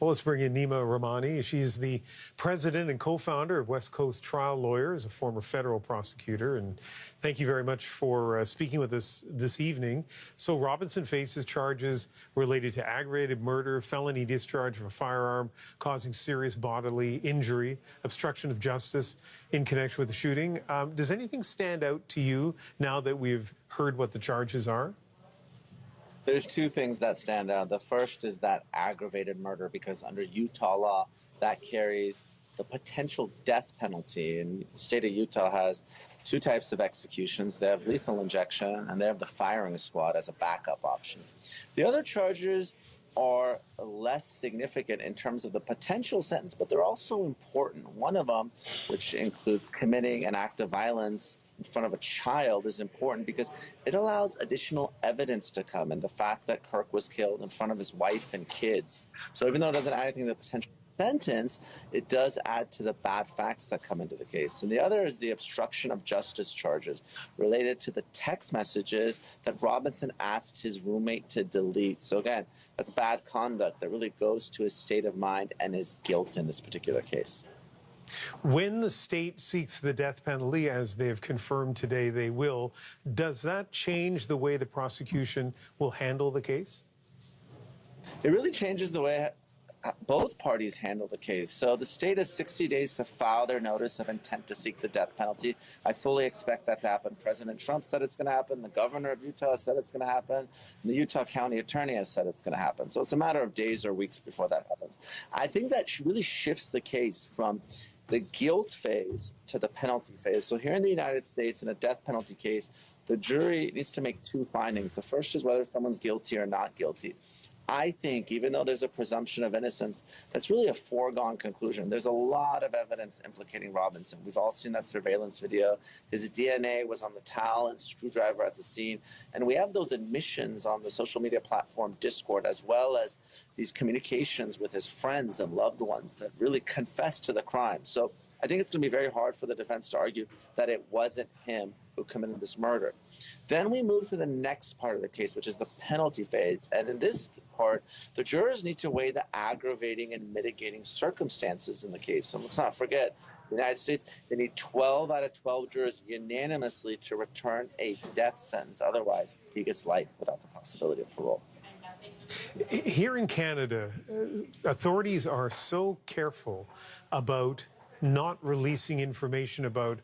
Well, let's bring in Neama Rahmani. She's the president and co-founder of West Coast Trial Lawyers, a former federal prosecutor. And thank you very much for speaking with us this evening. So Robinson faces charges related to aggravated murder, felony discharge of a firearm causing serious bodily injury, obstruction of justice in connection with the shooting. Does anything stand out to you now that we've heard what the charges are? There's two things that stand out. The first is that aggravated murder, because under Utah law, that carries the potential death penalty. And the state of Utah has two types of executions. They have lethal injection, and they have the firing squad as a backup option. The other charges are less significant in terms of the potential sentence, but they're also important. One of them, which includes committing an act of violence in front of a child, is important because it allows additional evidence to come, and the fact that Kirk was killed in front of his wife and kids. So even though it doesn't add anything to the potential sentence, it does add to the bad facts that come into the case. And the other is the obstruction of justice charges related to the text messages that Robinson asked his roommate to delete. So again, that's bad conduct that really goes to his state of mind and his guilt in this particular case. When the state seeks the death penalty, as they've confirmed today they will, does that change the way the prosecution will handle the case? It really changes the way both parties handle the case. So the state has 60 days to file their notice of intent to seek the death penalty. I fully expect that to happen. President Trump said it's going to happen. The governor of Utah said it's going to happen. And the Utah County Attorney has said it's going to happen. So it's a matter of days or weeks before that happens. I think that really shifts the case from the guilt phase to the penalty phase. So here in the United States, in a death penalty case, the jury needs to make two findings. The first is whether someone's guilty or not guilty. I think, even though there's a presumption of innocence, that's really a foregone conclusion. There's a lot of evidence implicating Robinson. We've all seen that surveillance video. His DNA was on the towel and screwdriver at the scene. And we have those admissions on the social media platform Discord, as well as these communications with his friends and loved ones that really confess to the crime. So I think it's going to be very hard for the defense to argue that it wasn't him who committed this murder. Then we move to the next part of the case, which is the penalty phase. And in this part, the jurors need to weigh the aggravating and mitigating circumstances in the case. And let's not forget, the United States, they need 12 out of 12 jurors unanimously to return a death sentence. Otherwise, he gets life without the possibility of parole. Here in Canada, authorities are so careful about not releasing information about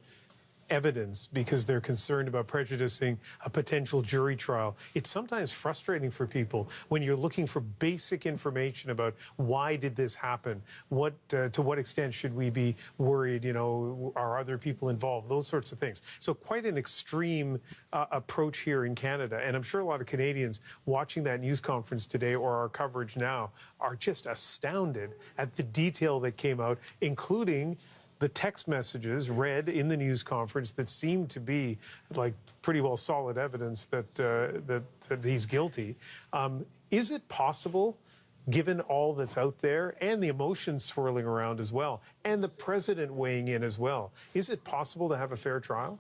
evidence because they're concerned about prejudicing a potential jury trial. It's sometimes frustrating for people when you're looking for basic information about why did this happen, to what extent should we be worried, are other people involved, those sorts of things. So quite an extreme approach here in Canada, and I'm sure a lot of Canadians watching that news conference today or our coverage now are just astounded at the detail that came out, including the text messages read in the news conference that seem to be like pretty well solid evidence that he's guilty. Is it possible, given all that's out there and the emotions swirling around as well, and the president weighing in as well, is it possible to have a fair trial?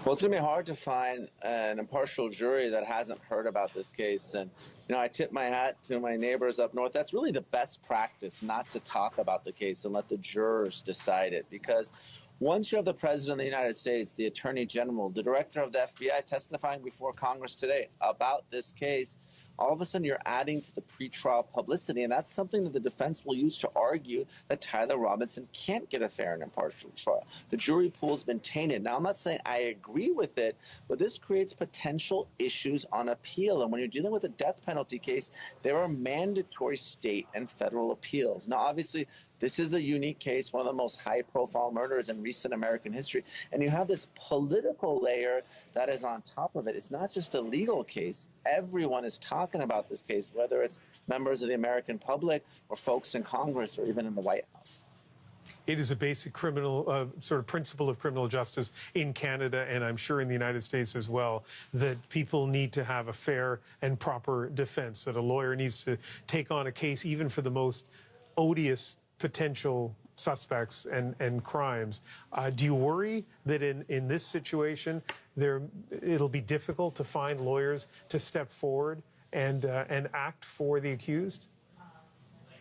Well, it's going to be hard to find an impartial jury that hasn't heard about this case. And, I tip my hat to my neighbors up north. That's really the best practice, not to talk about the case and let the jurors decide it. Because once you have the president of the United States, the attorney general, the director of the FBI testifying before Congress today about this case, all of a sudden you're adding to the pretrial publicity, and that's something that the defense will use to argue that Tyler Robinson can't get a fair and impartial trial. The jury pool has been tainted. Now, I'm not saying I agree with it, but this creates potential issues on appeal. And when you're dealing with a death penalty case, there are mandatory state and federal appeals. Now, obviously, this is a unique case, one of the most high-profile murders in recent American history. And you have this political layer that is on top of it. It's not just a legal case. Everyone is talking about this case, whether it's members of the American public or folks in Congress or even in the White House. It is a basic criminal sort of principle of criminal justice in Canada, and I'm sure in the United States as well, that people need to have a fair and proper defense, that a lawyer needs to take on a case even for the most odious potential suspects and crimes. Do you worry that in this situation it'll be difficult to find lawyers to step forward and act for the accused?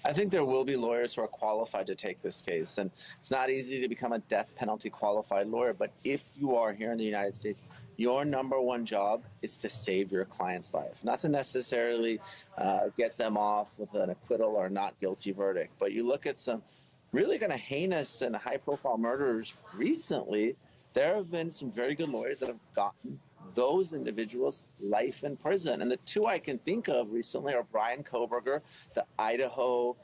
I think there will be lawyers who are qualified to take this case. And it's not easy to become a death penalty qualified lawyer. But if you are here in the United States, your number one job is to save your client's life, not to necessarily get them off with an acquittal or not guilty verdict. But you look at some really kind of heinous and high profile murders recently, there have been some very good lawyers that have gotten those individuals life in prison. And the two I can think of recently are Brian Koberger, the Idaho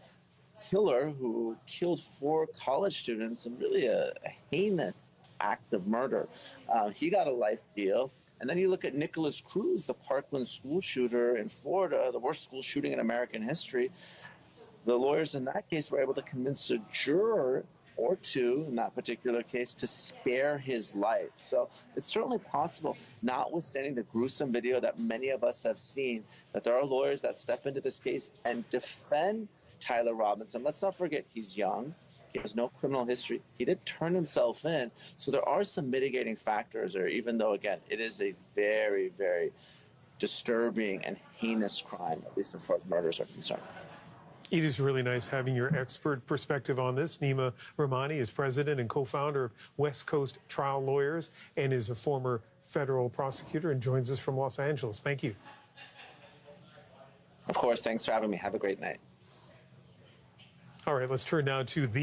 killer who killed 4 college students in really a heinous act of murder. He got a life deal. And then you look at Nicholas Cruz, the Parkland school shooter in Florida, the worst school shooting in American history. The lawyers in that case were able to convince a juror or 2 in that particular case to spare his life. So it's certainly possible, notwithstanding the gruesome video that many of us have seen, that there are lawyers that step into this case and defend Tyler Robinson. Let's not forget, he's young. He has no criminal history. He did turn himself in. So there are some mitigating factors, or even though, again, it is a very, very disturbing and heinous crime, at least as far as murders are concerned. It is really nice having your expert perspective on this. Neama Rahmani is president and co-founder of West Coast Trial Lawyers and is a former federal prosecutor and joins us from Los Angeles. Thank you. Of course. Thanks for having me. Have a great night. All right, let's turn now to the